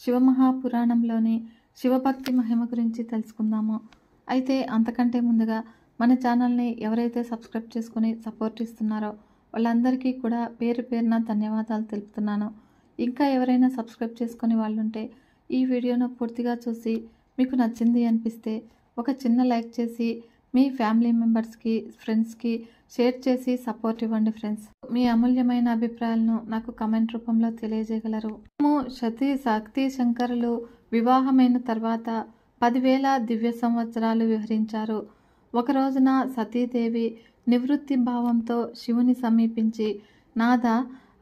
శివమహాపురాణంలోని శివభక్తి మహిమ గురించి తెలుసుకుందాము. అయితే అంతకంటే ముందుగా మన ఛానల్ని ఎవరైతే సబ్స్క్రైబ్ చేసుకుని సపోర్ట్ ఇస్తున్నారో వాళ్ళందరికీ కూడా పేరు పేరున ధన్యవాదాలు తెలుపుతున్నాను. ఇంకా ఎవరైనా సబ్స్క్రైబ్ చేసుకుని వాళ్ళుంటే ఈ వీడియోను పూర్తిగా చూసి మీకు నచ్చింది అనిపిస్తే ఒక చిన్న లైక్ చేసి మీ ఫ్యామిలీ మెంబర్స్కి, ఫ్రెండ్స్కి షేర్ చేసి సపోర్ట్ ఇవ్వండి ఫ్రెండ్స్. మీ అమూల్యమైన అభిప్రాయాలను నాకు కమెంట్ రూపంలో తెలియజేయగలరు. సతీ శక్తి శంకరులు వివాహమైన తర్వాత 10,000 దివ్య సంవత్సరాలు విహరించారు. ఒక రోజున సతీదేవి నివృత్తి భావంతో శివుని సమీపించి, నాథ,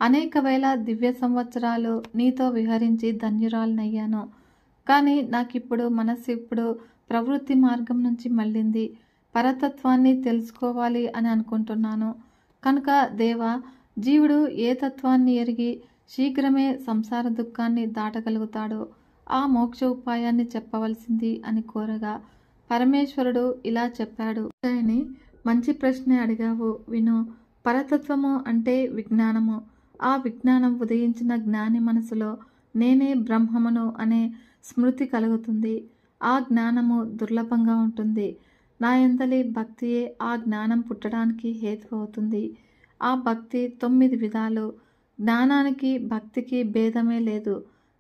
అనేక వేల దివ్య సంవత్సరాలు నీతో విహరించి ధన్యురాలనయ్యాను. కానీ నాకిప్పుడు మనస్సు ప్రవృత్తి మార్గం నుంచి మళ్ళింది. పరతత్వాన్ని తెలుసుకోవాలి అని అనుకుంటున్నాను. కనుక దేవా, జీవుడు ఏ తత్వాన్ని ఎరిగి శీఘ్రమే సంసార దుఃఖాన్ని దాటగలుగుతాడో ఆ మోక్ష ఉపాయాన్ని చెప్పవలసింది అని కోరగా పరమేశ్వరుడు ఇలా చెప్పాడు. అని మంచి ప్రశ్న అడిగావు, విను. పరతత్వము అంటే విజ్ఞానము. ఆ విజ్ఞానం ఉదయించిన జ్ఞాని మనసులో నేనే బ్రహ్మమును అనే స్మృతి కలుగుతుంది. ఆ జ్ఞానము దుర్లభంగా ఉంటుంది. నా యందలి భక్తియే ఆ జ్ఞానం పుట్టడానికి హేతు అవుతుంది. ఆ భక్తి 9 విధాలు. జ్ఞానానికి భక్తికి భేదమే లేదు.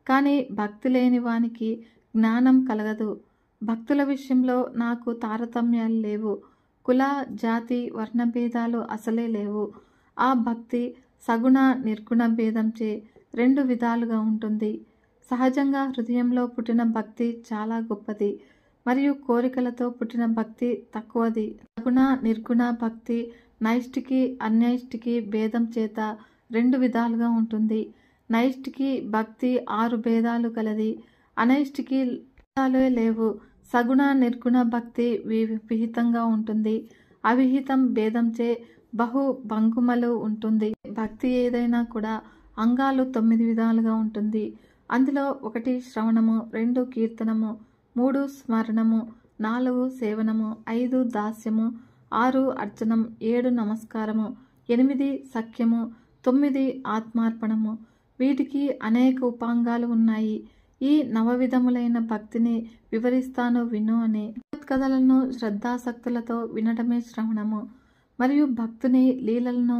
కానీ భక్తి లేని వానికి జ్ఞానం కలగదు. భక్తుల విషయంలో నాకు తారతమ్యాలు లేవు. కుల, జాతి, వర్ణభేదాలు అసలే లేవు. ఆ భక్తి సగుణ నిర్గుణ భేదంచే 2 విధాలుగా ఉంటుంది. సహజంగా హృదయంలో పుట్టిన భక్తి చాలా గొప్పది మరియు కోరికలతో పుట్టిన భక్తి తక్కువది. సగుణ నిర్గుణ భక్తి నైష్టికి అన్యైష్టికి భేదం చేత 2 విధాలుగా ఉంటుంది. నైష్టికి భక్తి 6 భేదాలు కలది. అనైష్టికి భేదాలే లేవు. సగుణ నిర్గుణ భక్తి విహితంగా ఉంటుంది. అవిహితం భేదంచే బహు భంగుమలు ఉంటుంది. భక్తి ఏదైనా కూడా అంగాలు 9 విధాలుగా ఉంటుంది. అందులో 1 శ్రవణము, 2 కీర్తనము, 3 స్మరణము, 4 సేవనము, 5 దాస్యము, 6 అర్చనం, 7 నమస్కారము, 8 సఖ్యము, 9 ఆత్మార్పణము. వీటికి అనేక ఉపాంగాలు ఉన్నాయి. ఈ 9 విధములైన భక్తిని వివరిస్తాను, విను అని. కథలను శ్రద్ధాసక్తులతో వినటమే శ్రవణము మరియు భక్తుని లీలలను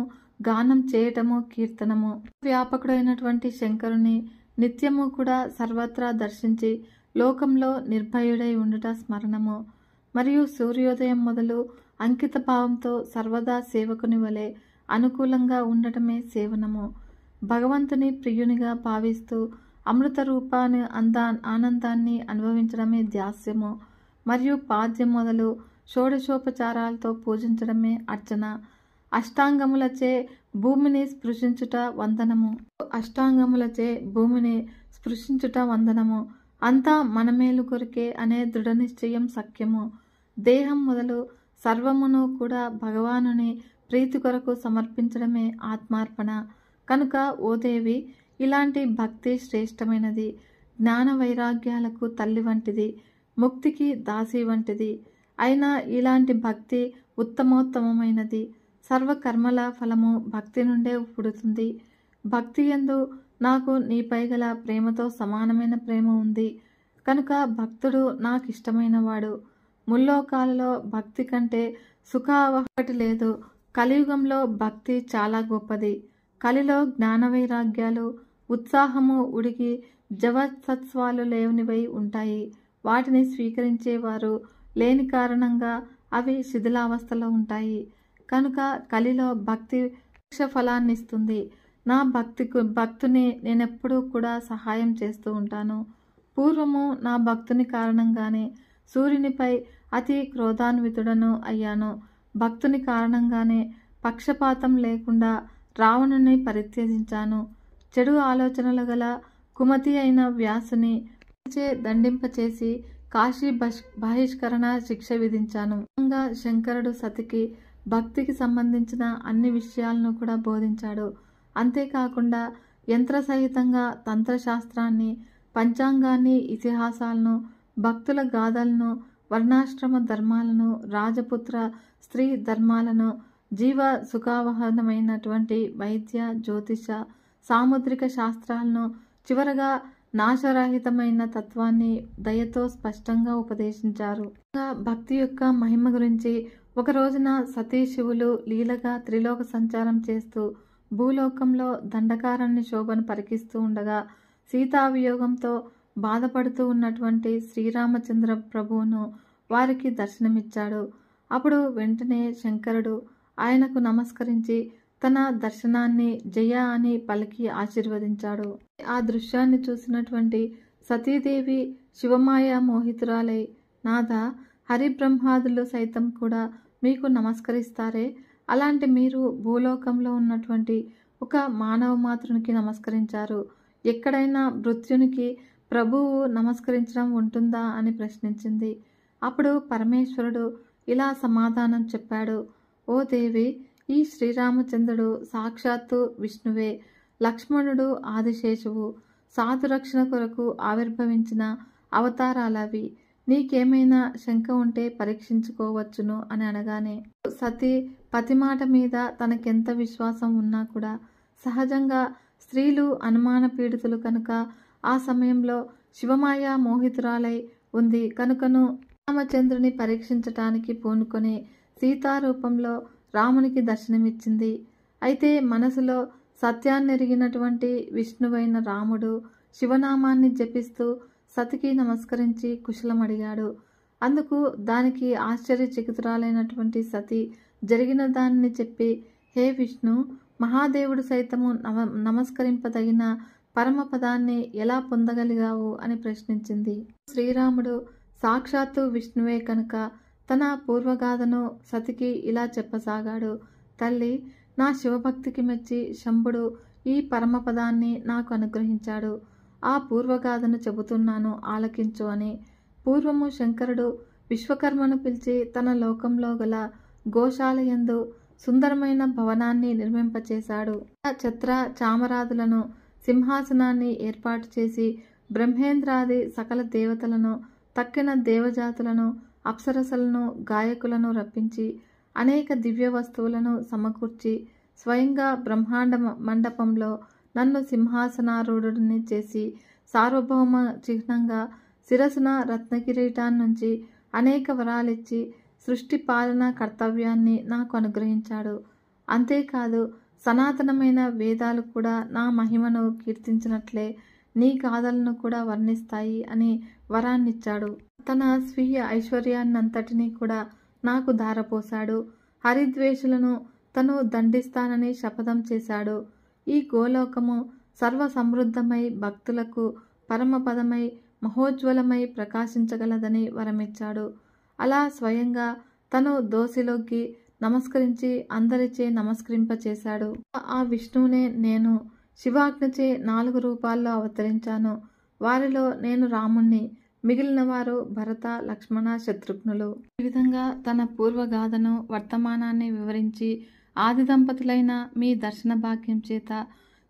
గానం చేయటము కీర్తనము. వ్యాపకుడైనటువంటి శంకరుని నిత్యము కూడా సర్వత్రా దర్శించి లోకంలో నిర్భయుడై ఉండుట స్మరణము మరియు సూర్యోదయం మొదలు అంకిత భావంతో సర్వదా సేవకుని వలె అనుకూలంగా ఉండటమే సేవనము. భగవంతుని ప్రియునిగా భావిస్తూ అమృత రూపాన్ని ఆనందాన్ని అనుభవించడమే ధ్యాస్యము మరియు పాద్యం మొదలు షోడశోపచారాలతో పూజించడమే అర్చన. అష్టాంగములచే భూమిని స్పృశించుట వందనము. అష్టాంగములచే భూమిని స్పృశించుట వందనము. అంతా మనమేలు కొరికే అనే దృఢ నిశ్చయం సఖ్యము. దేహం మొదలు సర్వమును కూడా భగవానుని ప్రీతి కొరకు సమర్పించడమే ఆత్మార్పణ. కనుక ఓ దేవి, ఇలాంటి భక్తి శ్రేష్టమైనది. జ్ఞాన వైరాగ్యాలకు తల్లి వంటిది, ముక్తికి దాసి వంటిది. అయినా ఇలాంటి భక్తి ఉత్తమోత్తమైనది. సర్వకర్మల ఫలము భక్తి నుండే పుడుతుంది. భక్తి యందు నాకు నీపై గల ప్రేమతో సమానమైన ప్రేమ ఉంది. కనుక భక్తుడు నాకు ఇష్టమైన వాడు. ముల్లోకాలలో భక్తి కంటే సుఖావహటి లేదు. కలియుగంలో భక్తి చాలా గొప్పది. కలిలో జ్ఞాన వైరాగ్యాలు, ఉత్సాహము ఉడికి జవత్సత్వాలు లేనివై ఉంటాయి. వాటిని స్వీకరించేవారు లేని కారణంగా అవి శిథిలావస్థలో ఉంటాయి. కనుక కలిలో భక్తి ఫలాన్నిస్తుంది. నా భక్తుని నేనెప్పుడూ కూడా సహాయం చేస్తూ ఉంటాను. పూర్వము నా భక్తుని కారణంగానే సూర్యునిపై అతి క్రోధాన్వితుడను అయ్యాను. భక్తుని కారణంగానే పక్షపాతం లేకుండా రావణుని పరిత్యజించాను. చెడు ఆలోచనలు గల కుమతి అయిన వ్యాసుని దండింపచేసి కాశీ బహిష్కరణ శిక్ష విధించాను. శంకరుడు సతికి భక్తికి సంబంధించిన అన్ని విషయాలను కూడా బోధించాడు. అంతేకాకుండా యంత్రసహితంగా తంత్రశాస్త్రాన్ని, పంచాంగాన్ని, ఇతిహాసాలను, భక్తుల గాథలను, వర్ణాశ్రమ ధర్మాలను, రాజపుత్ర స్త్రీ ధర్మాలను, జీవ సుఖావహనమైనటువంటి వైద్య, జ్యోతిష, సాముద్రిక శాస్త్రాలను, చివరగా నాశరహితమైన తత్వాన్ని దయతో స్పష్టంగా ఉపదేశించారు. భక్తి యొక్క మహిమ గురించి ఒక రోజున సతీ శివులు లీలగా త్రిలోక సంచారం చేస్తూ భూలోకంలో దండకారణ్య శోభను పరికిస్తూ ఉండగా సీతావియోగంతో బాధపడుతూ ఉన్నటువంటి శ్రీరామచంద్ర ప్రభువును వారికి దర్శనమిచ్చాడు. అప్పుడు వెంటనే శంకరుడు ఆయనకు నమస్కరించి తన దర్శనాన్ని జయ అని పలికి ఆశీర్వదించాడు. ఆ దృశ్యాన్ని చూసినటువంటి సతీదేవి శివమాయ మోహితురాలై, నాథ, హరిబ్రహ్మాదులు సైతం కూడా మీకు నమస్కరిస్తారే, అలాంటి మీరు భూలోకంలో ఉన్నటువంటి ఒక మానవ మాతృనికి నమస్కరించారు. ఎక్కడైనా మృత్యునికి ప్రభువు నమస్కరించడం ఉంటుందా అని ప్రశ్నించింది. అప్పుడు పరమేశ్వరుడు ఇలా సమాధానం చెప్పాడు. ఓ దేవి, ఈ శ్రీరామచంద్రుడు సాక్షాత్తు విష్ణువే. లక్ష్మణుడు ఆదిశేషువు. సాధురక్షణ కొరకు ఆవిర్భవించిన అవతారాలవి. నీకేమైనా శంక ఉంటే పరీక్షించుకోవచ్చును అని అనగానే సతీ పతి మాట మీద తనకెంత విశ్వాసం ఉన్నా కూడా సహజంగా స్త్రీలు అనుమాన పీడితులు కనుక ఆ సమయంలో శివమాయ మోహితురాలై ఉంది కనుకను రామచంద్రుని పరీక్షించటానికి పూనుకొని సీతారూపంలో రామునికి దర్శనమిచ్చింది. అయితే మనసులో సత్యాన్నెరిగినటువంటి విష్ణువైన రాముడు శివనామాన్ని జపిస్తూ సతికి నమస్కరించి కుశలమడిగాడు. అందుకు దానికి ఆశ్చర్యచకితురాలైనటువంటి సతి జరిగిన దానిని చెప్పి, హే విష్ణు, మహాదేవుడు సైతము నమస్కరింపదగిన పరమపదాన్ని ఎలా పొందగలిగావు అని ప్రశ్నించింది. శ్రీరాముడు సాక్షాత్తు విష్ణువే కనుక తన పూర్వగాథను సతికి ఇలా చెప్పసాగాడు. తల్లి, నా శివభక్తికి మెచ్చి శంభుడు ఈ పరమపదాన్ని నాకు అనుగ్రహించాడు. ఆ పూర్వగాథను చెబుతున్నాను, ఆలకించు అని. పూర్వము శంకరుడు విశ్వకర్మను పిలిచి తన లోకంలో గల గోశాలయందు సుందరమైన భవనాన్ని నిర్మింపచేశాడు. ఛత్ర చామరాదులను, సింహాసనాన్ని ఏర్పాటు చేసి బ్రహ్మేంద్రాది సకల దేవతలను, తక్కిన దేవజాతులను, అప్సరసలను, గాయకులను రప్పించి అనేక దివ్య వస్తువులను సమకూర్చి స్వయంగా బ్రహ్మాండ మండపంలో నన్ను సింహాసనారూఢుడిని చేసి సార్వభౌమ చిహ్నంగా శిరసున రత్నకిరీటాన్నుంచి అనేక వరాలిచ్చి సృష్టి పాలన కర్తవ్యాన్ని నాకు అనుగ్రహించాడు. అంతేకాదు సనాతనమైన వేదాలు కూడా నా మహిమను కీర్తించినట్లే నీ గాథలను కూడా వర్ణిస్తాయి అని వరాన్నిచ్చాడు. తన స్వీయ ఐశ్వర్యాన్నంతటినీ కూడా నాకు ధారపోశాడు. హరిద్వేషులను తను దండిస్తానని శపథం చేశాడు. ఈ గోలోకము సర్వ సమృద్ధమై భక్తులకు పరమపదమై మహోజ్వలమై ప్రకాశించగలదని వరమిచ్చాడు. అలా స్వయంగా తను దోసిలోకి నమస్కరించి అందరిచే నమస్కరింపచేశాడు. ఆ విష్ణువునే నేను శివాజ్ఞచే 4 రూపాల్లో అవతరించాను. వారిలో నేను రాముణ్ణి, మిగిలిన వారు భరత, లక్ష్మణ, శత్రుఘ్నులు. ఈ విధంగా తన పూర్వగాథను, వర్తమానాన్ని వివరించి ఆది దంపతులైన మీ దర్శన భాగ్యం చేత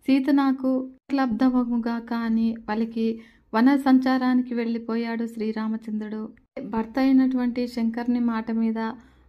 సీత నాకు లబ్ధమగుగాక అని పలికి వన సంచారానికి వెళ్ళిపోయాడు శ్రీరామచంద్రుడు. భర్త అయినటువంటి శంకరుని మాట మీద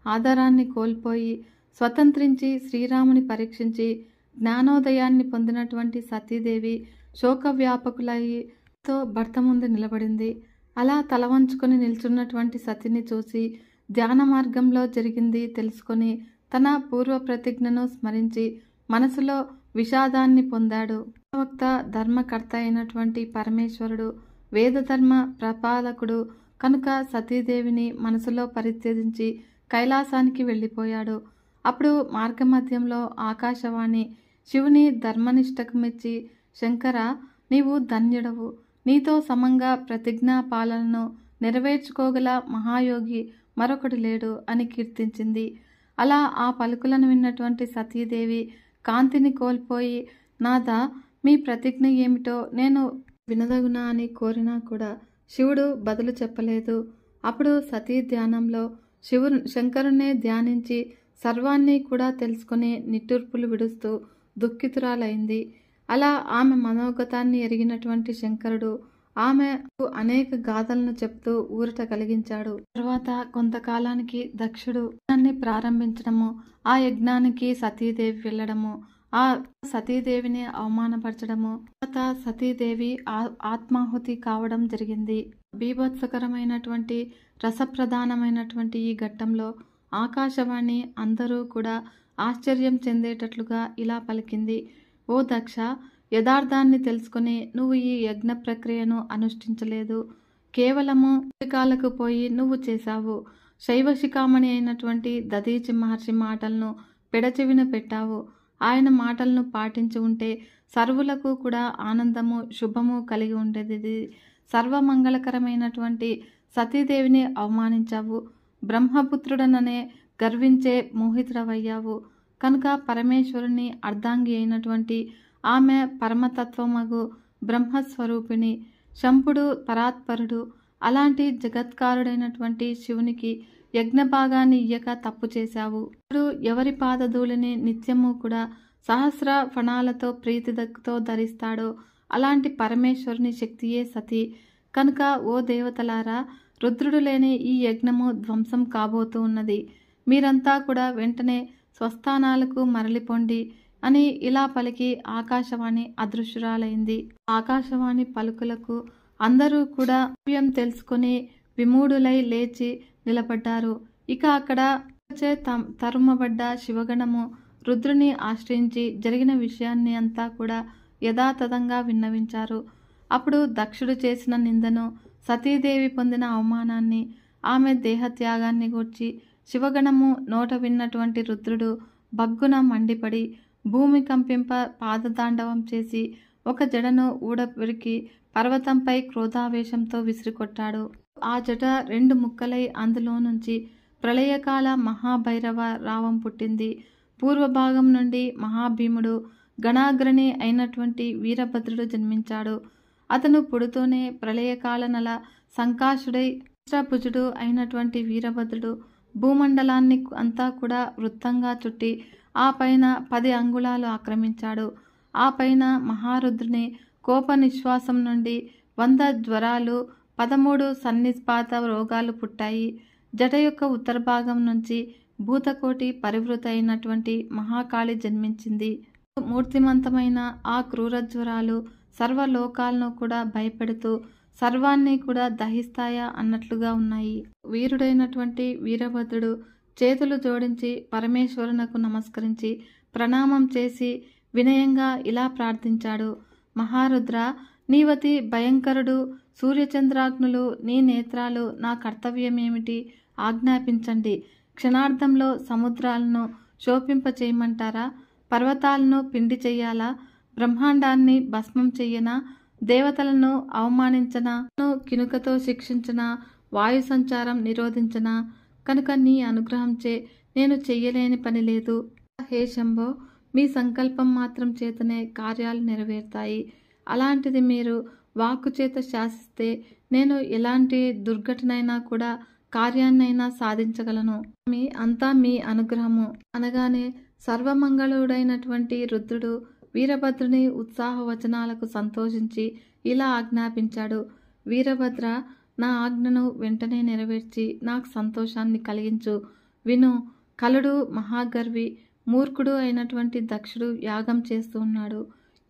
ఆధారాన్ని కోల్పోయి స్వతంత్రించి శ్రీరాముని పరీక్షించి జ్ఞానోదయాన్ని పొందినటువంటి సతీదేవి శోక వ్యాపకులైతో భర్త ముందు నిలబడింది. అలా తలవంచుకొని నిల్చున్నటువంటి సతిని చూసి ధ్యాన మార్గంలో జరిగింది తెలుసుకొని తన పూర్వ ప్రతిజ్ఞను స్మరించి మనసులో విషాదాన్ని పొందాడు. ప్రవక్త, ధర్మకర్త అయినటువంటి పరమేశ్వరుడు వేదధర్మ ప్రపాలకుడు కనుక సతీదేవిని మనసులో పరిత్యజించి కైలాసానికి వెళ్ళిపోయాడు. అప్పుడు మార్గమధ్యంలో ఆకాశవాణి శివుని ధర్మనిష్టకు మెచ్చి, శంకర, నీవు ధన్యుడవు. నీతో సమంగా ప్రతిజ్ఞా పాలనను నెరవేర్చుకోగల మహాయోగి మరొకడు లేడు అని కీర్తించింది. అలా ఆ పలుకులను విన్నటువంటి సతీదేవి కాంతిని కోల్పోయి, నాథ, మీ ప్రతిజ్ఞ ఏమిటో నేను వినదగునా అని కోరినా కూడా శివుడు బదులు చెప్పలేదు. అప్పుడు సతీ ధ్యానంలో శంకరుణ్ణే ధ్యానించి సర్వాన్ని కూడా తెలుసుకుని నిట్టూర్పులు విడుస్తూ దుఃఖితురాలైంది. అలా ఆమె మనోగతాన్ని ఎరిగినటువంటి శంకరుడు ఆమెకు అనేక గాథలను చెప్తూ ఊరట కలిగించాడు. తర్వాత కొంతకాలానికి దక్షుడు యజ్ఞాన్ని ప్రారంభించడము, ఆ యజ్ఞానికి సతీదేవి వెళ్ళడము, ఆ సతీదేవిని అవమానపరచడము, తర్వాత సతీదేవి ఆత్మాహుతి కావడం జరిగింది. బీభత్సకరమైనటువంటి రసప్రధానమైనటువంటి ఈ ఘట్టంలో ఆకాశవాణి అందరూ కూడా ఆశ్చర్యం చెందేటట్లుగా ఇలా పలికింది. ఓ దక్ష, యథార్థాన్ని తెలుసుకుని నువ్వు ఈ యజ్ఞ ప్రక్రియను అనుష్ఠించలేదు. కేవలము కాలకు పోయి నువ్వు చేశావు. శైవశిఖామణి అయినటువంటి దధీచి మహర్షి మాటలను పెడచెవిన పెట్టావు. ఆయన మాటలను పాటించి ఉంటే సర్వులకు కూడా ఆనందము శుభము కలిగి ఉండేది. సర్వమంగళకరమైనటువంటి సతీదేవిని అవమానించావు. బ్రహ్మపుత్రుడననే గర్వించే మోహితుడవయ్యావు. కనుక పరమేశ్వరుని అర్ధాంగి అయినటువంటి ఆమె పరమతత్వమగు బ్రహ్మస్వరూపిణి. శంభుడు పరాత్పరుడు. అలాంటి జగత్కారుడైనటువంటి శివునికి యజ్ఞభాగాన్ని ఇయ్యక తప్పు చేశావు. ఇప్పుడు ఎవరి పాదధూళిని నిత్యము కూడా సహస్ర ఫణాలతో ప్రీతితో ధరిస్తాడో అలాంటి పరమేశ్వరుని శక్తియే సతి. కనుక ఓ దేవతలారా, రుద్రుడు లేని ఈ యజ్ఞము ధ్వంసం కాబోతూ ఉన్నది. మీరంతా కూడా వెంటనే స్వస్థానాలకు మరలిపోండి అని ఇలా పలికి ఆకాశవాణి అదృశ్యురాలైంది. ఆకాశవాణి పలుకులకు అందరూ కూడా తెలుసుకుని విమూఢులై లేచి నిలబడ్డారు. ఇక అక్కడ తరుమబడ్డ శివగణము రుద్రుని ఆశ్రయించి జరిగిన విషయాన్ని అంతా కూడా యథాతథంగా విన్నవించారు. అప్పుడు దక్షుడు చేసిన నిందను, సతీదేవి పొందిన అవమానాన్ని, ఆమె దేహత్యాగాన్ని గూర్చి శివగణము నోట విన్నటువంటి రుద్రుడు బగ్గున మండిపడి భూమి కంపింప పాదతాండవం చేసి ఒక జడను ఊడబెరికి పర్వతంపై క్రోధావేశంతో విసిరికొట్టాడు. ఆ జట 2 ముక్కలై అందులో నుంచి ప్రళయకాల మహాభైరవ రావం పుట్టింది. పూర్వభాగం నుండి మహాభీముడు గణాగ్రణి అయినటువంటి వీరభద్రుడు జన్మించాడు. అతను పుడుతూనే ప్రళయకాల నల సంకాశుడై భుజుడు అయినటువంటి వీరభద్రుడు భూమండలాన్ని అంతా కూడా వృత్తంగా చుట్టి ఆ పైన 10 అంగుళాలు ఆక్రమించాడు. ఆ పైన మహారుద్రుని కోప నిశ్వాసం నుండి 100 జ్వరాలు, 13 సన్నిపాత రోగాలు పుట్టాయి. జట యొక్క ఉత్తర భాగం నుంచి భూతకోటి పరివృత అయినటువంటి మహాకాళి జన్మించింది. మూర్తిమంతమైన ఆ క్రూర జ్వరాలు సర్వలోకాలను కూడా భయపెడుతూ సర్వాన్ని కూడా దహిస్తాయా అన్నట్లుగా ఉన్నాయి. వీరుడైనటువంటి వీరభద్రుడు చేతులు జోడించి పరమేశ్వరునకు నమస్కరించి ప్రణామం చేసి వినయంగా ఇలా ప్రార్థించాడు. మహారుద్ర, నీవతి భయంకరుడు. సూర్యచంద్రాగ్నులు నీ నేత్రాలు. నా కర్తవ్యమేమిటి? ఆజ్ఞాపించండి. క్షణార్థంలో సముద్రాలను శోపింపచేయమంటారా? పర్వతాలను పిండి చెయ్యాలా? బ్రహ్మాండాన్ని భస్మం చెయ్యనా? దేవతలను అవమానించనా? కినుకతో శిక్షించనా? వాయు సంచారం నిరోధించనా? కనుక నీ అనుగ్రహంచే నేను చెయ్యలేని పని లేదు. హే శంభో, మీ సంకల్పం మాత్రం చేతనే కార్యాలు నెరవేరుతాయి. అలాంటిది మీరు వాక్కు చేత శాసిస్తే నేను ఎలాంటి దుర్ఘటనైనా కూడా కార్యాన్నైనా సాధించగలను. అంతా మీ అనుగ్రహము అనగానే సర్వమంగళుడైనటువంటి రుద్రుడు వీరభద్రుని ఉత్సాహ వచనాలకు సంతోషించి ఇలా ఆజ్ఞాపించాడు. వీరభద్ర, నా ఆజ్ఞను వెంటనే నెరవేర్చి నాకు సంతోషాన్ని కలిగించు. విను, కలుడు మహాగర్వి మూర్ఖుడు అయినటువంటి దక్షుడు యాగం చేస్తూ ఉన్నాడు.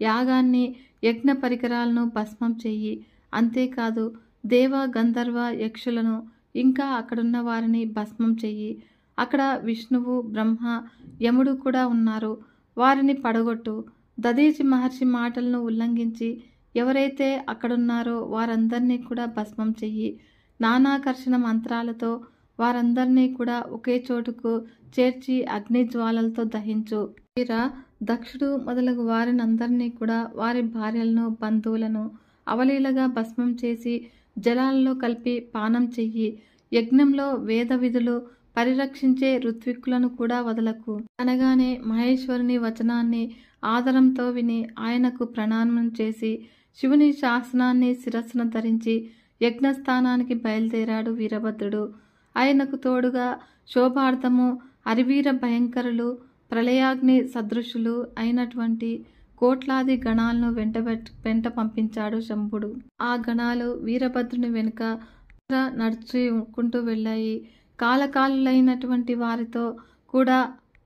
యాగాన్ని యజ్ఞ పరికరాలను భస్మం చెయ్యి. అంతేకాదు దేవ గంధర్వ యక్షులను ఇంకా అక్కడున్న వారిని భస్మం చెయ్యి. అక్కడ విష్ణువు బ్రహ్మ యముడు కూడా ఉన్నారు. వారిని పడగొట్టు. దధీచి మహర్షి మాటలను ఉల్లంఘించి ఎవరైతే అక్కడున్నారో వారందరినీ కూడా భస్మం చెయ్యి. నానాకర్షణ మంత్రాలతో వారందరినీ కూడా ఒకే చోటుకు చేర్చి అగ్నిజ్వాలలతో దహించు. వీర, దక్షుడు మొదలగు వారినందరినీ కూడా వారి భార్యలను బంధువులను అవలీలగా భస్మం చేసి జలాలలో కలిపి పానం చెయ్యి. యజ్ఞంలో వేద విధులు పరిరక్షించే ఋత్విక్కులను కూడా వదలకు అనగానే మహేశ్వరుని వచనాన్ని ఆదరంతో విని ఆయనకు ప్రణామం చేసి శివుని శాసనాన్ని శిరస్సున ధరించి యజ్ఞస్థానానికి బయలుదేరాడు వీరభద్రుడు. ఆయనకు తోడుగా శోభార్థము అరివీర భయంకరులు ప్రళయాగ్ని సదృశులు అయినటువంటి కోట్లాది గణాలను వెంట పంపించాడు శంభుడు. ఆ గణాలు వీరభద్రుని వెనుక నడుచుకుంటూ వెళ్ళాయి. కాలకాలులైనటువంటి వారితో కూడా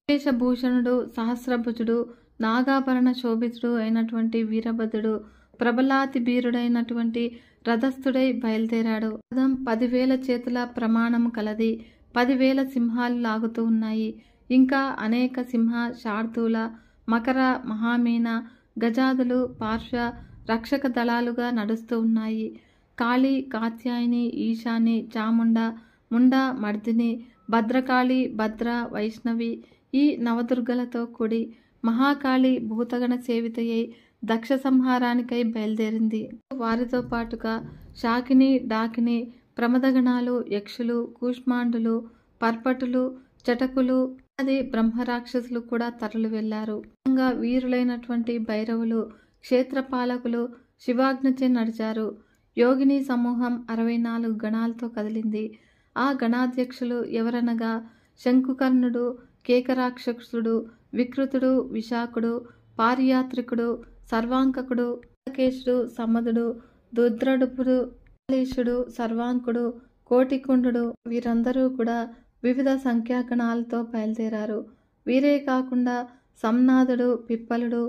వేషభూషణుడు సహస్రభుజుడు నాగాభరణ శోభితుడు అయినటువంటి వీరభద్రుడు ప్రబలాతి వీరుడైనటువంటి రథస్థుడై బయలుదేరాడు. రథం 10,000 చేతుల ప్రమాణము కలది. 10,000 సింహాలు లాగుతూ ఉన్నాయి. ఇంకా అనేక సింహ, శార్దూల, మకర, మహామీన, గజాదులు పార్శ్వ రక్షక దళాలుగా నడుస్తూ ఉన్నాయి. కాళీ, కాత్యాయని, ఈశాని, చాముండ, ముండ, మర్దిని, భద్రకాళి, భద్ర, వైష్ణవి ఈ నవదుర్గలతో కూడి మహాకాళి భూతగణ సేవితయ్యై దక్ష సంహారానికై బయలుదేరింది. వారితో పాటుగా శాకిని, డాకిని, ప్రమదగణాలు, యక్షులు, కూష్మాండులు, పర్పటులు, చటకులు అది బ్రహ్మరాక్షసులు కూడా తరలి వెళ్లారు. వీరులైనటువంటి భైరవులు, క్షేత్రపాలకులు శివాజ్ఞచే నడిచారు. యోగిని సమూహం 64 గణాలతో కదిలింది. ఆ గణాధ్యక్షులు ఎవరనగా శంకుకర్ణుడు, కేకరాక్షసుడు, వికృతుడు, విశాఖుడు, పారియాత్రికుడు, సర్వాంకకుడు, కేశుడు, సమదుడు, దుద్రడుపుడు, కాళీషుడు, సర్వాంకుడు, కోటికుండు వీరందరూ కూడా వివిధ సంఖ్యాగణాలతో బయలుదేరారు. వీరే కాకుండా సంనాథుడు, పిప్పలుడు,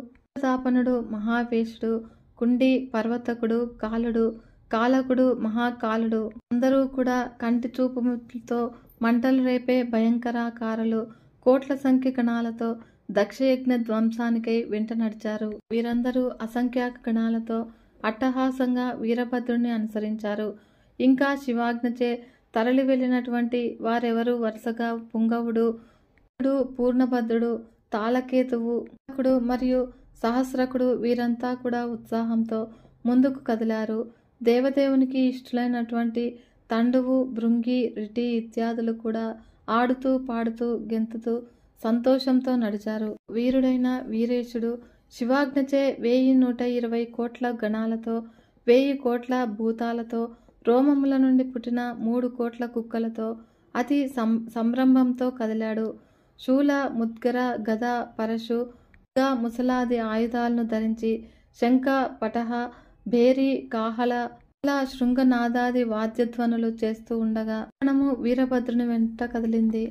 తాపనుడు, మహావేశుడు, కుండి, పర్వతకుడు, కాలుడు, కాలకుడు, మహాకాలుడు అందరూ కూడా కంటి చూపుతో మంటలు రేపే భయంకరాకారులు కోట్ల సంఖ్య గణాలతో దక్షయజ్ఞ ధ్వంసానికై వెంట నడిచారు. వీరందరూ అసంఖ్యాక గణాలతో అట్టహాసంగా వీరభద్రుని అనుసరించారు. ఇంకా శివాజ్ఞచే తరలి వెళ్ళినటువంటి వారెవరు వరుసగా పుంగవుడు, పూర్ణభద్రుడు, తాళకేతువు మరియు సహస్రకుడు వీరంతా కూడా ఉత్సాహంతో ముందుకు కదిలారు. దేవదేవునికి ఇష్టలైనటువంటి తండువు, భృంగి, రిటి ఇత్యాదులు కూడా ఆడుతూ పాడుతూ గెంతుతూ సంతోషంతో నడిచారు. వీరుడైన వీరేశుడు శివాజ్ఞచే 1120 కోట్ల గణాలతో 1000 కోట్ల భూతాలతో రోమముల నుండి పుట్టిన 3 కోట్ల కుక్కలతో అతి సంరంభంతో కదిలాడు. శూల, ముద్గర, గద, పరశు, ముసలాది ఆయుధాలను ధరించి శంఖ, పటహ, భేరి, కాహల, శృంగనాదాది వాద్యధ్వనులు చేస్తూ ఉండగా మనము వీరభద్రుని వెంట కదిలింది.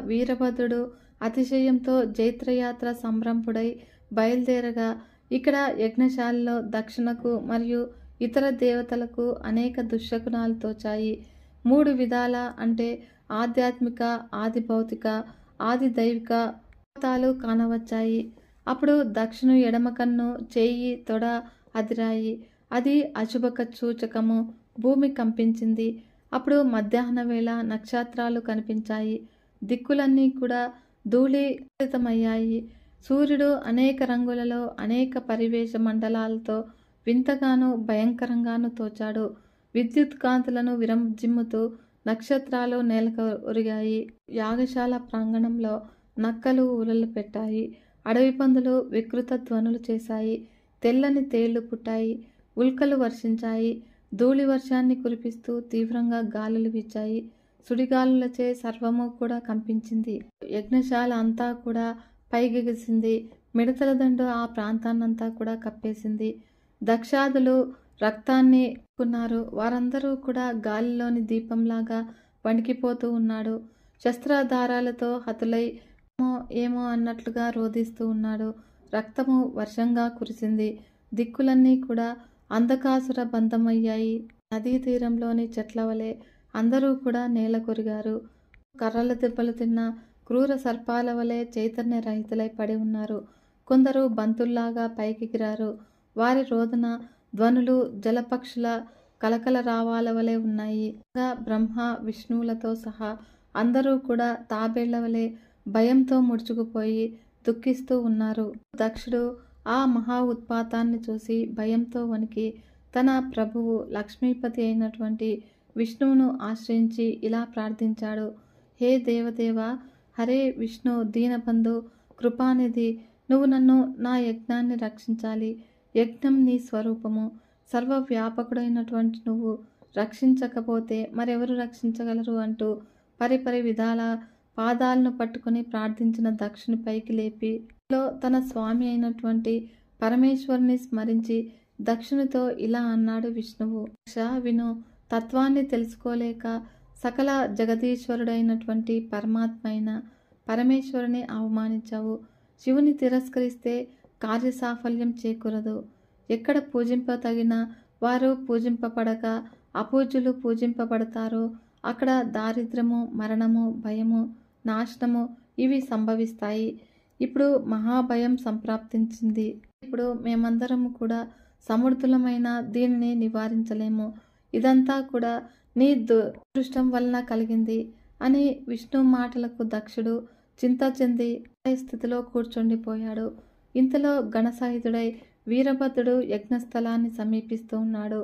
వీరభద్రుడు అతిశయంతో జైత్రయాత్ర సంరంభుడై బయలుదేరగా ఇక్కడ యజ్ఞశాలలో దక్షిణకు మరియు ఇతర దేవతలకు అనేక దుశ్శకునాలు తోచాయి. 3 విధాల అంటే ఆధ్యాత్మిక, ఆది భౌతిక, ఆది దైవిక తాలు కానవచ్చాయి. అప్పుడు దక్షిణ ఎడమ కన్ను, చేయి, తొడ అదిరాయి. అది అశుభక సూచకము. భూమి కంపించింది. అప్పుడు మధ్యాహ్న వేళ నక్షత్రాలు కనిపించాయి. దిక్కులన్నీ కూడా ధూళీకృతమయ్యాయి. సూర్యుడు అనేక రంగులలో అనేక పరివేశ మండలాలతో వింతగాను భయంకరంగాను తోచాడు. విద్యుత్ కాంతులను విరజిమ్ముతూ నక్షత్రాలు నేలకు ఒరిగాయి. యాగశాల ప్రాంగణంలో నక్కలు ఊరలు పెట్టాయి. అడవి పందులు వికృత ధ్వనులు చేశాయి. తెల్లని తేళ్లు పుట్టాయి. ఉల్కలు వర్షించాయి. ధూళి వర్షాన్ని కురిపిస్తూ తీవ్రంగా గాలులు వీచాయి. సుడిగాలులచే సర్వము కూడా కంపించింది. యజ్ఞశాల అంతా కూడా పైగెగిసింది. మిడతల దండు ఆ ప్రాంతాన్నంతా కూడా కప్పేసింది. దక్షాదులు రక్తాన్ని కొన్నారు. వారందరూ కూడా గాలిలోని దీపంలాగా వణికిపోతూ ఉన్నాడు. శస్త్రాధారాలతో హతులై ఏమో అన్నట్లుగా రోధిస్తూ ఉన్నాడు. రక్తము వర్షంగా కురిసింది. దిక్కులన్నీ కూడా అంధకాసుర బంధమయ్యాయి. నదీ తీరంలోని చెట్ల వలె అందరూ కూడా నేల కొరిగారు. కర్రల దెబ్బలు తిన్న క్రూర సర్పాల వలె చైతన్య రహితులై పడి ఉన్నారు. కొందరు బంతుల్లాగా పైకెగిరారు. వారి రోదన ధ్వనులు జలపక్షుల కలకల రావాల వలె ఉన్నాయి. బ్రహ్మ, విష్ణువులతో సహా అందరూ కూడా తాబేళ్ల వలె భయంతో ముడుచుకుపోయి దుఃఖిస్తూ ఉన్నారు. దక్షుడు ఆ మహా ఉత్పాతాన్ని చూసి భయంతో వణికి తన ప్రభువు లక్ష్మీపతి అయినటువంటి విష్ణువును ఆశ్రయించి ఇలా ప్రార్థించాడు. హే దేవదేవ, హరే విష్ణు దీనబంధు కృపానిధి, నువ్వు నన్ను నా యజ్ఞాన్ని రక్షించాలి. యజ్ఞం నీ స్వరూపము. సర్వవ్యాపకుడైనటువంటి నువ్వు రక్షించకపోతే మరెవరు రక్షించగలరు అంటూ పరిపరి విధాల పాదాలను పట్టుకుని ప్రార్థించిన దక్షుని పైకి లేపి తన స్వామి అయినటువంటి పరమేశ్వరుని స్మరించి దక్షునితో ఇలా అన్నాడు విష్ణువు. విను, తత్వాన్ని తెలుసుకోలేక సకల జగదీశ్వరుడైనటువంటి పరమాత్మ అయిన పరమేశ్వరుని అవమానించావు. శివుని తిరస్కరిస్తే కార్యసాఫల్యం చేకూరదు. ఎక్కడ పూజింపతగిన వారు పూజింపబడక అపూజ్యులు పూజింపబడతారో అక్కడ దారిద్ర్యము, మరణము, భయము, నాశనము ఇవి సంభవిస్తాయి. ఇప్పుడు మహాభయం సంప్రాప్తించింది. ఇప్పుడు మేమందరము కూడా సమర్థులమైన దీనిని నివారించలేము. ఇదంతా కూడా నీ దురదృష్టం వలన కలిగింది అని విష్ణు మాటలకు దక్షుడు చింత చెంది స్థితిలో కూర్చుండిపోయాడు. ఇంతలో గణసహితుడై వీరభద్రుడు యజ్ఞస్థలాన్ని సమీపిస్తూ ఉన్నాడు.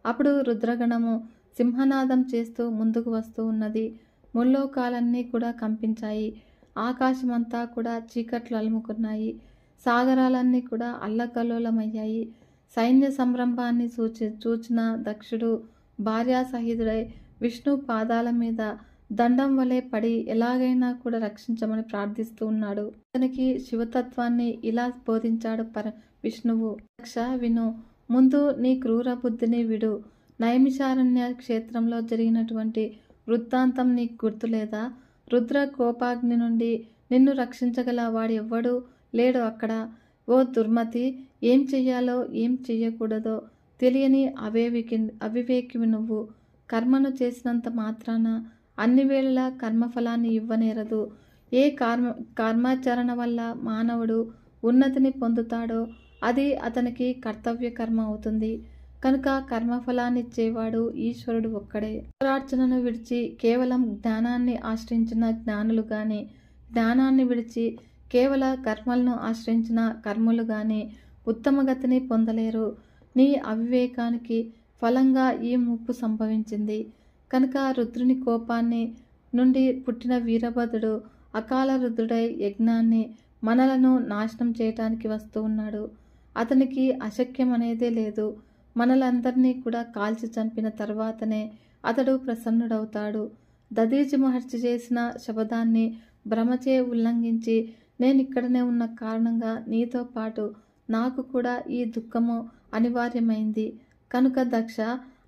అప్పుడు రుద్రగణము సింహనాదం చేస్తూ ముందుకు వస్తూ ఉన్నది. ముల్లోకాలన్నీ కూడా కంపించాయి. ఆకాశమంతా కూడా చీకట్లు అలుముకున్నాయి. సాగరాలన్నీ కూడా అల్లకల్లోలమయ్యాయి. సైన్య సంరంభాన్ని చూచిన దక్షుడు భార్యాసహితుడై విష్ణు పాదాల మీద దండం వలె పడి ఎలాగైనా కూడా రక్షించమని ప్రార్థిస్తూ ఉన్నాడు. అతనికి శివతత్వాన్ని ఇలా బోధించాడు విష్ణువు. దక్ష విను, ముందు నీ క్రూర బుద్ధిని విడు. నైమిషారణ్య క్షేత్రంలో జరిగినటువంటి వృత్తాంతం నీకు గుర్తులేదా? రుద్ర కోపాగ్ని నుండి నిన్ను రక్షించగల వాడు ఎవ్వడు లేడు అక్కడ. ఓ దుర్మతి, ఏం చెయ్యాలో ఏం చెయ్యకూడదో తెలియని అవివేకివి నువ్వు. కర్మను చేసినంత మాత్రాన అన్ని వేళలా కర్మఫలాన్ని ఇవ్వనేరదు. ఏ కర్మాచరణ వల్ల మానవుడు ఉన్నతిని పొందుతాడో అది అతనికి కర్తవ్య కర్మ అవుతుంది. కనుక కర్మఫలాన్ని ఇచ్చేవాడు ఈశ్వరుడు ఒక్కడే. ఈశ్వరార్చనను విడిచి కేవలం జ్ఞానాన్ని ఆశ్రయించిన జ్ఞానులు గాని, జ్ఞానాన్ని విడిచి కేవల కర్మలను ఆశ్రయించిన కర్మలు గాని ఉత్తమగతిని పొందలేరు. నీ అవివేకానికి ఫలంగా ఈ ముప్పు సంభవించింది. కనుక రుద్రుని కోపాన్ని నుండి పుట్టిన వీరభద్రుడు అకాల రుద్రుడై యజ్ఞాన్ని మనలను నాశనం చేయటానికి వస్తూ ఉన్నాడు. అతనికి అశక్యం అనేదే లేదు. మనలందరినీ కూడా కాల్చి చంపిన తర్వాతనే అతడు ప్రసన్నుడవుతాడు. దదీచి మహర్షి చేసిన శబదాన్ని భ్రమచే ఉల్లంఘించి నేనిక్కడనే ఉన్న కారణంగా నీతో పాటు నాకు కూడా ఈ దుఃఖము అనివార్యమైంది. కనుక దక్ష,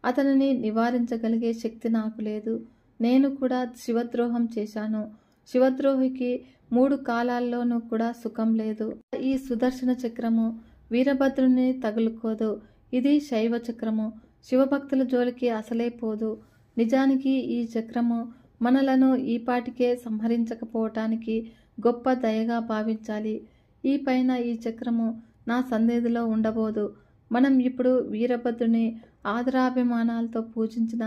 అతనిని నివారించగలిగే శక్తి నాకు లేదు. నేను కూడా శివద్రోహం చేశాను. శివద్రోహికి 3 కాలాల్లోనూ కూడా సుఖం లేదు. ఈ సుదర్శన చక్రము వీరభద్రుని తగులుకోదు. ఇది శైవ చక్రము. శివభక్తుల జోలికి అసలే పోదు. నిజానికి ఈ చక్రము మనలను ఈపాటికే సంహరించకపోవటానికి గొప్ప దయగా భావించాలి. ఈ పైన ఈ చక్రము నా సన్నిధిలో ఉండబోదు. మనం ఇప్పుడు వీరభద్రుని ఆదరాభిమానాలతో పూజించిన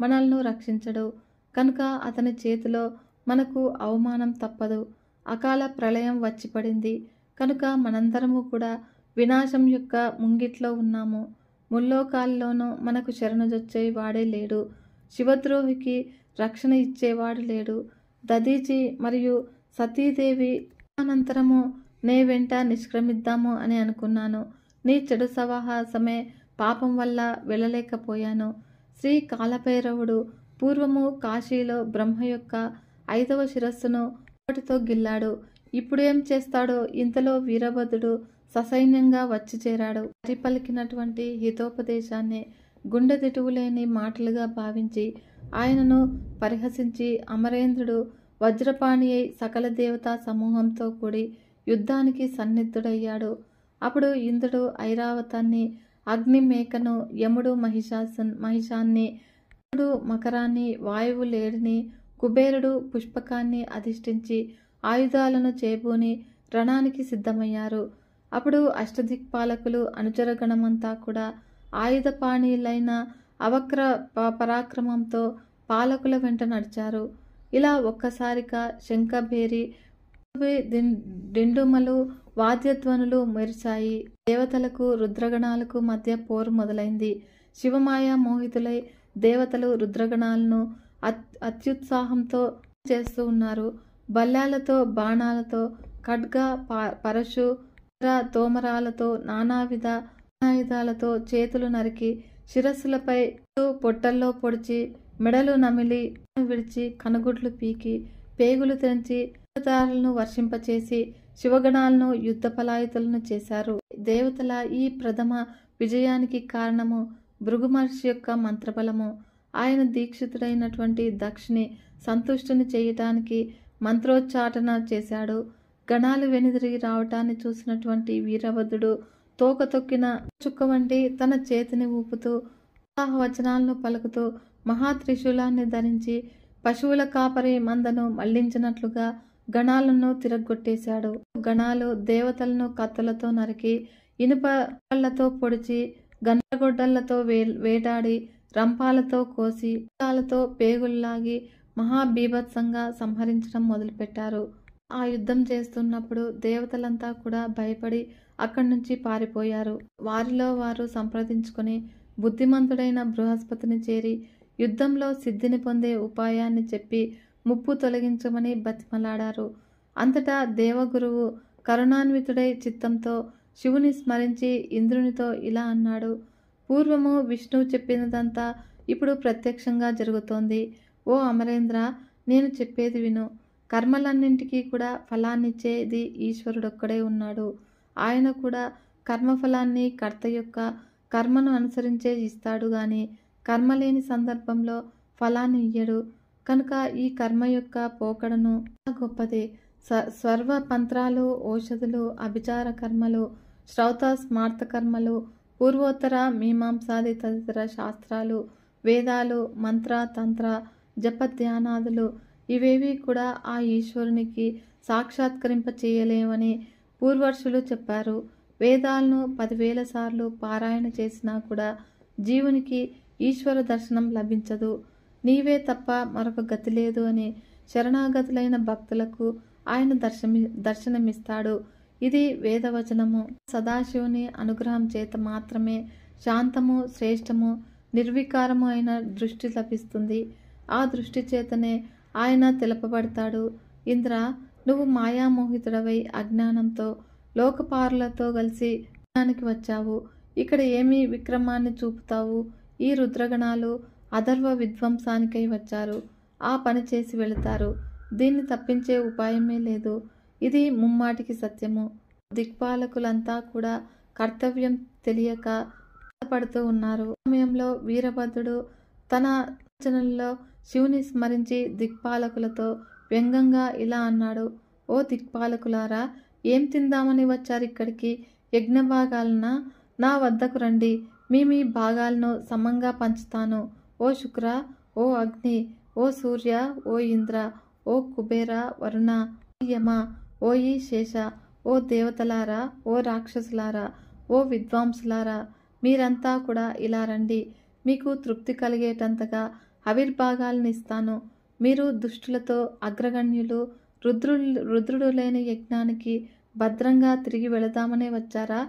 మనల్ని రక్షించడు. కనుక అతని చేతిలో మనకు అవమానం తప్పదు. అకాల ప్రళయం వచ్చి పడింది. కనుక మనందరము కూడా వినాశం యొక్క ముంగిట్లో ఉన్నాము. ముల్లోకాల్లోనూ మనకు శరణుజొచ్చే వాడే లేడు. శివద్రోహికి రక్షణ ఇచ్చేవాడు లేడు. దదీచి మరియు సతీదేవి అనంతరము నే వెంట నిష్క్రమిద్దాము అని అనుకున్నాను. నీ చెడు సవాహసమే పాపం వల్ల వెళ్ళలేకపోయాను. శ్రీ కాలభైరవుడు పూర్వము కాశీలో బ్రహ్మ యొక్క 5వ శిరస్సును ఒకటితో గిల్లాడు. ఇప్పుడేం చేస్తాడో ఇంతలో వీరభద్రుడు ససైన్యంగా వచ్చి చేరాడు. పలికినటువంటి హితోపదేశాన్ని గుండె దిటువులేని మాటలుగా భావించి ఆయనను పరిహసించి అమరేంద్రుడు వజ్రపాణి అయి సకల దేవతా సమూహంతో కూడి యుద్ధానికి సన్నిద్ధుడయ్యాడు. అప్పుడు ఇంద్రుడు ఐరావతాన్ని, అగ్ని మేకను, యముడు మహిషాన్ని, మకరాన్ని, వాయువు లేడిని, కుబేరుడు పుష్పకాన్ని అధిష్ఠించి ఆయుధాలను చేబూని రణానికి సిద్ధమయ్యారు. అప్పుడు అష్టదిక్పాలకులు అనుచరగణమంతా కూడా ఆయుధపాణీలైన అవక్ర పరాక్రమంతో పాలకుల వెంట నడిచారు. ఇలా ఒక్కసారిగా శంఖభేరి డిండుమలు వాద్యధ్వనులు మెరిశాయి. దేవతలకు రుద్రగణాలకు మధ్య పోరు మొదలైంది. శివమాయ మోహితులై దేవతలు రుద్రగణాలను అత్యుత్సాహంతో చేస్తూ ఉన్నారు. బల్యాలతో, బాణాలతో, ఖడ్గ, పరశు, తోమరాలతో, నానావిధ ఆయుధాలతో చేతులు నరికి శిరస్సులపై పొట్టల్లో పొడిచి మెడలు నమిలి విడిచి కనుగుడ్లు పీకి పేగులు తెంచి దారులను వర్షింపచేసి శివగణాలను యుద్ధ పలాయుతులను చేశారు. దేవతల ఈ ప్రథమ విజయానికి కారణము భృగు మహర్షి యొక్క మంత్రబలము. ఆయన దీక్షితుడైనటువంటి దక్షిని సంతుష్టుని చేయటానికి మంత్రోచ్చాటన చేశాడు. గణాలు వెనుదిరిగి రావటాన్ని చూసినటువంటి వీరభద్రుడు తోక తొక్కిన చుక్క వంటి తన చేతిని ఊపుతూ వచనాలను పలుకుతూ మహాత్రిశూలాన్ని ధరించి పశువుల కాపరి మందను మళ్లించినట్లుగా గణాలను తిరగొట్టేశాడు. గణాలు దేవతలను కత్తులతో నరికి, ఇనుప కళ్ళతో పొడిచి, గండ్రగొడ్డళ్లతో వేటాడి, రంపాలతో కోసి, తో పేగుల్లాగి మహాబీభత్సంగా సంహరించడం మొదలుపెట్టారు. ఆ యుద్ధం చేస్తున్నప్పుడు దేవతలంతా కూడా భయపడి అక్కడి నుంచి పారిపోయారు. వారిలో వారు సంప్రదించుకొని బుద్ధిమంతుడైన బృహస్పతిని చేరి యుద్ధంలో సిద్ధిని పొందే ఉపాయాన్ని చెప్పి ముప్పు తొలగించమని బతిమలాడారు. అంతటా దేవగురువు కరుణాన్వితుడై చిత్తంతో శివుని స్మరించి ఇంద్రునితో ఇలా అన్నాడు: పూర్వము విష్ణువు చెప్పినదంతా ఇప్పుడు ప్రత్యక్షంగా జరుగుతోంది. ఓ అమరేంద్ర, నేను చెప్పేది విను. కర్మలన్నింటికీ కూడా ఫలాన్నిచ్చేది ఈశ్వరుడొక్కడే ఉన్నాడు. ఆయన కూడా కర్మఫలాన్ని కర్త యొక్క కర్మను అనుసరించే ఇస్తాడు గాని కర్మ లేని సందర్భంలో ఫలాన్ని ఇయ్యడు. కనుక ఈ కర్మ యొక్క పోకడను గొప్పది. సర్వ పంత్రాలు, ఔషధులు, అభిచార కర్మలు, శ్రౌత స్మార్త కర్మలు, పూర్వోత్తర మీమాంసాది తదితర శాస్త్రాలు, వేదాలు, మంత్ర తంత్ర జప ధ్యానాదులు ఇవేవి కూడా ఆ ఈశ్వరునికి సాక్షాత్కరింప చేయలేవని పూర్వర్షులు చెప్పారు. వేదాలను 10,000 సార్లు పారాయణ చేసినా కూడా జీవునికి ఈశ్వర దర్శనం లభించదు. నీవే తప్ప మరొక గతి లేదు అని శరణాగతులైన భక్తులకు ఆయన దర్శనమిస్తాడు. ఇది వేదవచనము. సదాశివుని అనుగ్రహం చేత మాత్రమే శాంతము, శ్రేష్టము, నిర్వికారము అయిన దృష్టి లభిస్తుంది. ఆ దృష్టి చేతనే ఆయన తెలుపబడతాడు. ఇంద్ర, నువ్వు మాయామోహితుడవై అజ్ఞానంతో లోకపారులతో కలిసి జ్ఞానానికి వచ్చావు. ఇక్కడ ఏమి విక్రమాన్ని చూపుతావు? ఈ రుద్రగణాలు అధర్వ విధ్వంసానికై వచ్చారు. ఆ పని చేసి వెళతారు. దీన్ని తప్పించే ఉపాయమే లేదు. ఇది ముమ్మాటికి సత్యము. దిక్పాలకులంతా కూడా కర్తవ్యం తెలియక పడుతూ ఉన్నారు. సమయంలో వీరభద్రుడు తన రచనల్లో శివుని స్మరించి దిక్పాలకులతో వ్యంగ్యంగా ఇలా అన్నాడు: ఓ దిక్పాలకులారా, ఏం తిందామని వచ్చారు ఇక్కడికి? యజ్ఞభాగాలన? నా వద్దకు రండి, మీ భాగాలను సమంగా పంచుతాను. ఓ శుక్ర, ఓ అగ్ని, ఓ సూర్య, ఓ ఇంద్ర, ఓ కుబేర, వరుణ, ఓ యమ, ఓ ఈ శేష, ఓ దేవతలారా, ఓ రాక్షసులారా, ఓ విద్వాంసులారా, మీరంతా కూడా ఇలా రండి. మీకు తృప్తి కలిగేటంతగా ఆవిర్భాగాలను ఇస్తాను. మీరు దుష్టులతో అగ్రగణ్యులు, రుద్రుడు లేని యజ్ఞానికి భద్రంగా తిరిగి వెళదామనే వచ్చారా?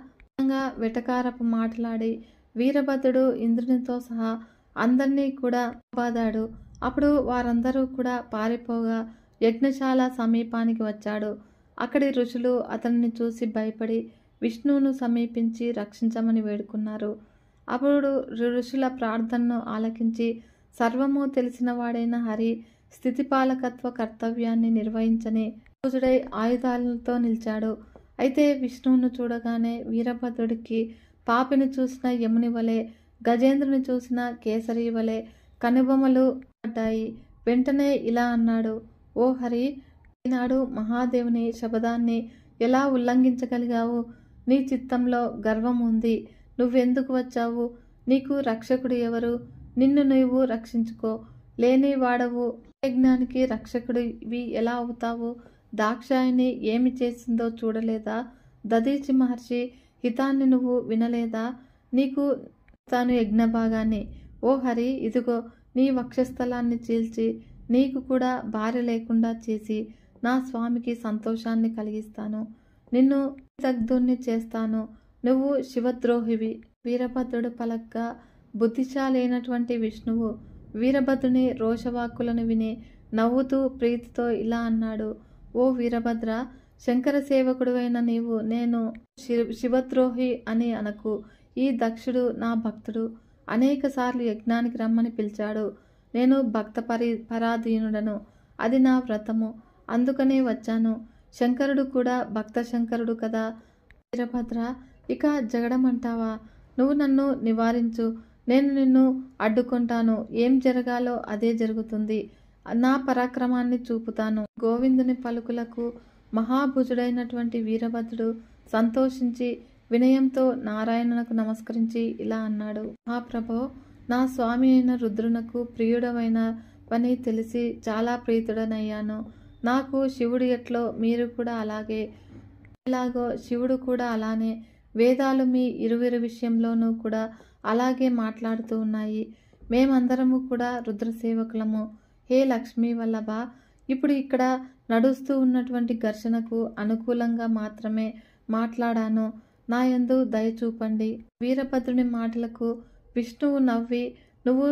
వెటకారపు మాట్లాడి వీరభద్రుడు ఇంద్రునితో సహా అందరినీ కూడా బాదాడు. అప్పుడు వారందరూ కూడా పారిపోగా యజ్ఞశాల సమీపానికి వచ్చాడు. అక్కడి ఋషులు అతన్ని చూసి భయపడి విష్ణువును సమీపించి రక్షించమని వేడుకున్నారు. అప్పుడు ఋషుల ప్రార్థనను ఆలకించి సర్వము తెలిసిన వాడైన హరి స్థితిపాలకత్వ కర్తవ్యాన్ని నిర్వహించని రోజుడై ఆయుధాలతో నిలిచాడు. అయితే విష్ణువును చూడగానే వీరభద్రుడికి పాపిని చూసిన యముని వలె, గజేంద్రుని చూసిన కేసరి వలె కనుబొమలు పడ్డాయి. వెంటనే ఇలా అన్నాడు: ఓ హరి, ఈనాడు మహాదేవుని శబదాన్ని ఎలా ఉల్లంఘించగలిగావు? నీ చిత్తంలో గర్వం ఉంది. నువ్వెందుకు వచ్చావు? నీకు రక్షకుడు ఎవరు? నిన్ను నీవు రక్షించుకో. లేని వాడవు యజ్ఞానికి రక్షకుడివి ఎలా అవుతావు? దాక్షాయిని ఏమి చేసిందో చూడలేదా? దదీచి మహర్షి హితాన్ని నువ్వు వినలేదా? నీకు తాను యజ్ఞభాగాన్ని. ఓ హరి, ఇదిగో నీ వక్షస్థలాన్ని చీల్చి నీకు కూడా భార్య లేకుండా చేసి నా స్వామికి సంతోషాన్ని కలిగిస్తాను. నిన్ను దగ్ధుణ్ణి చేస్తాను. నువ్వు శివద్రోహివి. వీరభద్రుడు పలగ్గా బుద్ధిశాలి అయినటువంటి విష్ణువు వీరభద్రుని రోషవాక్కులను విని నవ్వుతూ ప్రీతితో ఇలా అన్నాడు: ఓ వీరభద్ర, శంకర సేవకుడు అయిన నీవు నేను శివద్రోహి అని అనకు. ఈ దక్షుడు నా భక్తుడు. అనేక సార్లు యజ్ఞానికి రమ్మని పిలిచాడు. నేను భక్త పరాధీనుడను. అది నా వ్రతము. అందుకనే వచ్చాను. శంకరుడు కూడా భక్త శంకరుడు కదా. వీరభద్ర, ఇక జగడమంటావా? నువ్వు నన్ను నివారించు. నేను నిన్ను అడ్డుకుంటాను. ఏం జరగాలో అదే జరుగుతుంది. నా పరాక్రమాన్ని చూపుతాను. గోవిందుని పలుకులకు మహాభుజుడైనటువంటి వీరభద్రుడు సంతోషించి వినయంతో నారాయణునకు నమస్కరించి ఇలా అన్నాడు. మహాప్రభో, నా స్వామి అయిన రుద్రునకు ప్రియుడమైన పని తెలిసి చాలా ప్రీతుడనయ్యాను. నాకు శివుడు ఎట్లో మీరు కూడా అలాగే, ఎలాగో శివుడు కూడా అలానే. వేదాలు మీ ఇరువురి విషయంలోనూ కూడా అలాగే మాట్లాడుతూ ఉన్నాయి. మేమందరము కూడా రుద్రసేవకులము. హే లక్ష్మీ వల్లభ, ఇప్పుడు ఇక్కడ నడుస్తూ ఉన్నటువంటి ఘర్షణకు అనుకూలంగా మాత్రమే మాట్లాడాను. నా యందు దయచూపండి. వీరభద్రుని మాటలకు విష్ణువు నవ్వి, నువ్వు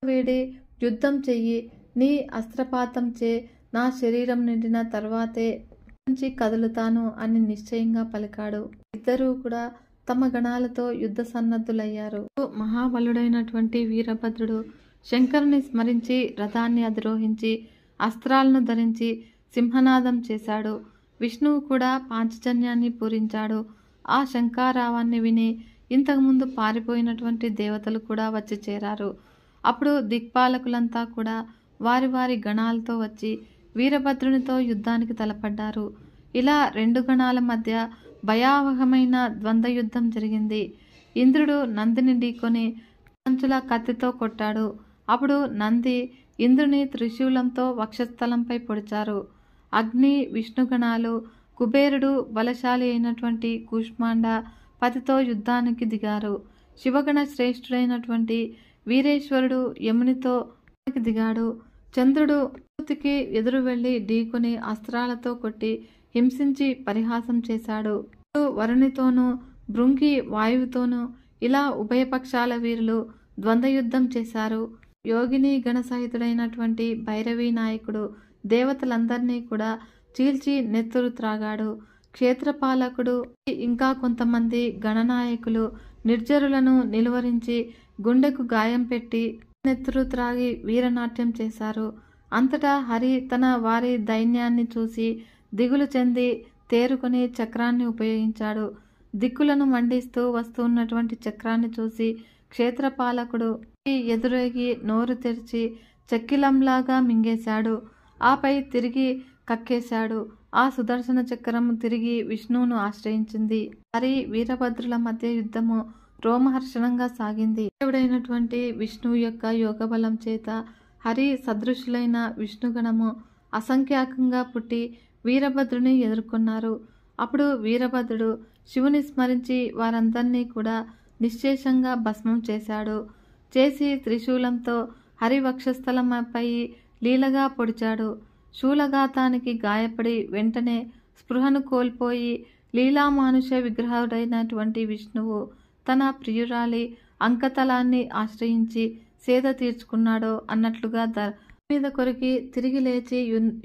వేడి యుద్ధం చెయ్యి. నీ అస్త్రపాతం చే నా శరీరం నిండిన తర్వాతే నుంచి కదులుతాను అని నిశ్చయంగా పలికాడు. ఇద్దరూ కూడా తమ గణాలతో యుద్ధ సన్నద్ధులయ్యారు. మహాబలుడైనటువంటి వీరభద్రుడు శంకరుని స్మరించి రథాన్ని అధిరోహించి అస్త్రాలను ధరించి సింహనాదం చేశాడు. విష్ణువు కూడా పాంచజన్యాన్ని పూరించాడు. ఆ శంఖారావాన్ని విని ఇంతకుముందు పారిపోయినటువంటి దేవతలు కూడా వచ్చి చేరారు. అప్పుడు దిక్పాలకులంతా కూడా వారి వారి గణాలతో వచ్చి వీరభద్రునితో యుద్ధానికి తలపడ్డారు. ఇలా రెండు గణాల మధ్య భయావహమైన ద్వంద్వ యుద్ధం జరిగింది. ఇంద్రుడు నందిని ఢీకొని పంచుల కత్తితో కొట్టాడు. అప్పుడు నంది ఇంద్రుని త్రిశూలంతో వక్షస్థలంపై పొడిచారు. అగ్ని, విష్ణుగణాలు, కుబేరుడు, బలశాలి అయినటువంటి కూష్మాండ పతితో యుద్ధానికి దిగారు. శివగణ శ్రేష్ఠుడైనటువంటి వీరేశ్వరుడు యమునితో దిగాడు. చంద్రుడు కి ఎదురు వెళ్లి ఢీకొని అస్త్రాలతో కొట్టి హింసించి పరిహాసం చేశాడు. వరునితోనూ భృంగి వాయువుతోనూ ఇలా ఉభయపక్షాల వీరులు ద్వంద్వయుద్ధం చేశారు. యోగిని గణసహితుడైనటువంటి భైరవీ నాయకుడు దేవతలందరినీ కూడా చీల్చి నెత్తురు త్రాగాడు. క్షేత్రపాలకుడు ఇంకా కొంతమంది గణనాయకులు నిర్జరులను నిలువరించి గుండెకు గాయం పెట్టి నెత్తురు త్రాగి వీరనాట్యం చేశారు. అంతటా హరి తన వారి దైన్యాన్ని చూసి దిగులు చెంది తేరుకొని చక్రాన్ని ఉపయోగించాడు. దిక్కులను మండిస్తూ వస్తున్నటువంటి చక్రాన్ని చూసి క్షేత్రపాలకుడు ఎదురేగి నోరు తెరిచి చెక్కిలంలాగా మింగేశాడు. ఆపై తిరిగి కక్కేశాడు. ఆ సుదర్శన చక్రం తిరిగి విష్ణువును ఆశ్రయించింది. హరి వీరభద్రుల మధ్య యుద్ధము రోమహర్షణంగా సాగింది. దేవుడైనటువంటి విష్ణువు యొక్క యోగబలం చేత హరి సదృశులైన విష్ణుగణము అసంఖ్యాకంగా పుట్టి వీరభద్రుని ఎదుర్కొన్నారు. అప్పుడు వీరభద్రుడు శివుని స్మరించి వారందరినీ కూడా నిశ్శేషంగా భస్మం చేశాడు. చేసి త్రిశూలంతో హరి వక్షస్థలంపై లీలగా పొడిచాడు. శూలఘాతానికి గాయపడి వెంటనే స్పృహను కోల్పోయి లీలామానుష విగ్రహుడైనటువంటి విష్ణువు తన ప్రియురాలి అంకతలాన్ని ఆశ్రయించి సేద తీర్చుకున్నాడో అన్నట్లుగా మీద కొరికి తిరిగి లేచి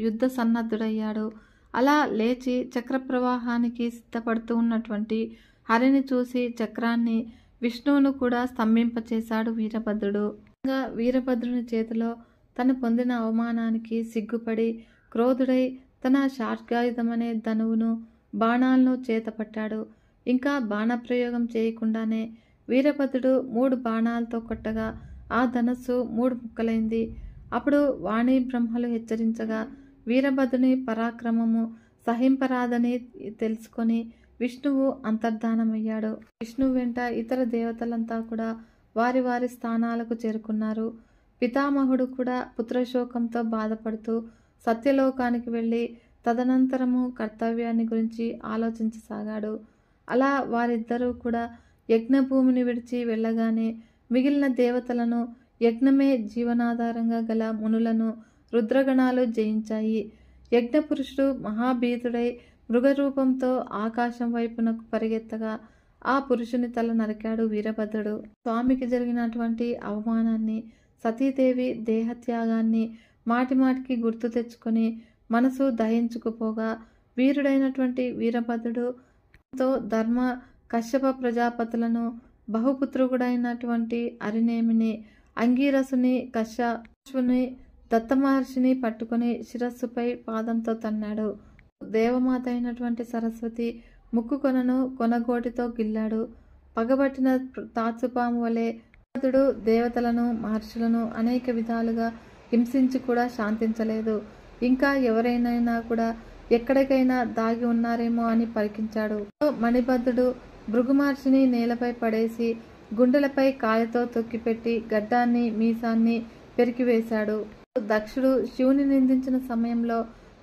యుద్ధ సన్నద్ధుడయ్యాడు. అలా లేచి చక్ర ప్రవాహానికి సిద్ధపడుతూ ఉన్నటువంటి హరిని చూసి చక్రాన్ని, విష్ణువును కూడా స్తంభింపచేశాడు వీరభద్రుడు. వీరభద్రుని చేతిలో తను పొందిన అవమానానికి సిగ్గుపడి క్రోధుడై తన షార్గాయుధమనే ధనువును, బాణాలను చేతపట్టాడు. ఇంకా బాణప్రయోగం చేయకుండానే వీరభద్రుడు 3 బాణాలతో కొట్టగా ఆ ధనస్సు 3 ముక్కలైంది. అప్పుడు వాణి బ్రహ్మలు హెచ్చరించగా వీరభద్రుని పరాక్రమము సహింపరాదని తెలుసుకొని విష్ణువు అంతర్ధానమయ్యాడు. విష్ణువు వెంట ఇతర దేవతలంతా కూడా వారి వారి స్థానాలకు చేరుకున్నారు. పితామహుడు కూడా పుత్రశోకంతో బాధపడుతూ సత్యలోకానికి వెళ్ళి తదనంతరము కర్తవ్యాన్ని గురించి ఆలోచించసాగాడు. అలా వారిద్దరూ కూడా యజ్ఞభూమిని విడిచి వెళ్ళగానే మిగిలిన దేవతలను, యజ్ఞమే జీవనాధారంగా గల మునులను రుద్రగణాలు జయించాయి. యజ్ఞపురుషుడు మహాభీతుడై మృగరూపంతో ఆకాశం వైపునకు పరిగెత్తగా ఆ పురుషుని తల నరికాడు వీరభద్రుడు. స్వామికి జరిగినటువంటి అవమానాన్ని, సతీదేవి దేహత్యాగాన్ని మాటిమాటికి గుర్తు తెచ్చుకొని మనసు దహించుకుపోగా వీరుడైనటువంటి వీరభద్రుడు తో ధర్మ కశ్యప ప్రజాపతులను, బహుపుత్రుడైనటువంటి అరినేమిని, అంగీరసుని, కశ్యపుని, దత్తమహర్షిని పట్టుకుని శిరస్సుపై పాదంతో తన్నాడు. దేవమాత అయినటువంటి సరస్వతి ముక్కు కొనను కొనగోటితో గిల్లాడు. పగబట్టిన తాచుపాము వలె వీరభద్రుడు దేవతలను, మహర్షులను అనేక విధాలుగా హింసించి కూడా శాంతించలేదు. ఇంకా ఎవరైనా కూడా ఎక్కడికైనా దాగి ఉన్నారేమో అని పరికించాడు. మణిభద్రుడు భృగుమహర్షిని నేలపై పడేసి గుండెలపై కాలితో తొక్కిపెట్టి గడ్డాన్ని మీసాన్ని పెరికివేశాడు. దక్షుడు శివుని నిందించిన సమయంలో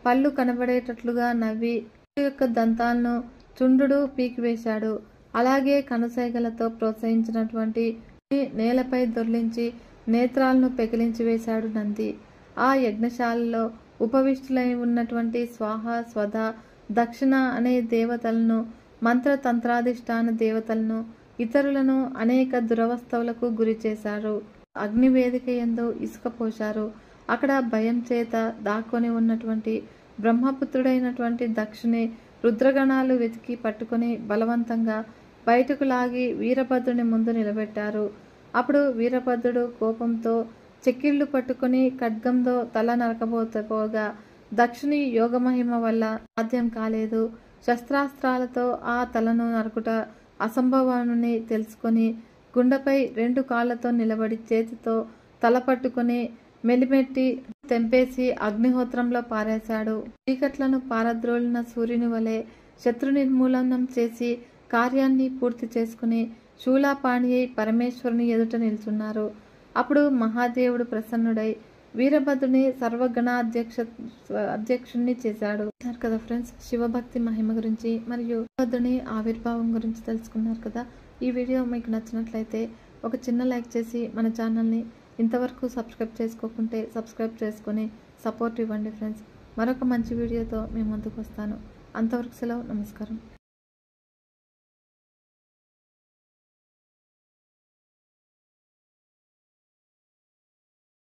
పళ్ళు కనబడేటట్లుగా నవ్వి యొక్క దంతాలను చుండు పీకివేశాడు. అలాగే కనుసైగలతో ప్రోత్సహించినటువంటి నేలపై దొర్లించి నేత్రాలను పెకిలించి వేశాడు నంది. ఆ యజ్ఞశాలలో ఉపవిష్టులై ఉన్నటువంటి స్వాహ, స్వధ, దక్షిణ అనే దేవతలను, మంత్రతంత్రాధిష్టాన దేవతలను, ఇతరులను అనేక దురవస్థలకు గురి చేశారు. అగ్నివేదిక యందు ఇసుక పోశారు. అక్కడ భయం చేత దాక్కొని ఉన్నటువంటి బ్రహ్మపుత్రుడైనటువంటి దక్షుని రుద్రగణాలు వెతికి పట్టుకుని బలవంతంగా బయటకు లాగి వీరభద్రుని ముందు నిలబెట్టారు. అప్పుడు వీరభద్రుడు కోపంతో చెక్కిళ్లు పట్టుకుని ఖడ్గంతో తల నరకబోతపోగా దక్షుని యోగమహిమ వల్ల సాధ్యం కాలేదు. శస్త్రాస్త్రాలతో ఆ తలను నరుకుట అసంభవాన్ని తెలుసుకొని గుండెపై 2 కాళ్లతో నిలబడి చేతితో తల పట్టుకుని మెలిమెట్టి తెంపేసి అగ్నిహోత్రంలో పారేశాడు. చీకట్లను పారద్రోలిన సూర్యుని వలె శత్రు నిర్మూలనం చేసి కార్యాన్ని పూర్తి చేసుకుని శూలాపాణి అయి పరమేశ్వరుని ఎదుట నిల్చున్నారు. అప్పుడు మహాదేవుడు ప్రసన్నుడై వీరభద్రుని సర్వగణ అధ్యక్షుణ్ణి చేశాడు. కదా ఫ్రెండ్స్, శివభక్తి మహిమ గురించి మరియు వీరభద్రుని ఆవిర్భావం గురించి తెలుసుకున్నారు కదా. ఈ వీడియో మీకు నచ్చినట్లయితే ఒక చిన్న లైక్ చేసి మన ఛానల్ని ఇంతవరకు సబ్స్క్రైబ్ చేసుకోకుంటే సబ్స్క్రైబ్ చేసుకొని సపోర్ట్ ఇవ్వండి ఫ్రెండ్స్. మరొక మంచి వీడియోతో మీ ముందుకు వస్తాను. అంతవరకు సెలవు. నమస్కారం.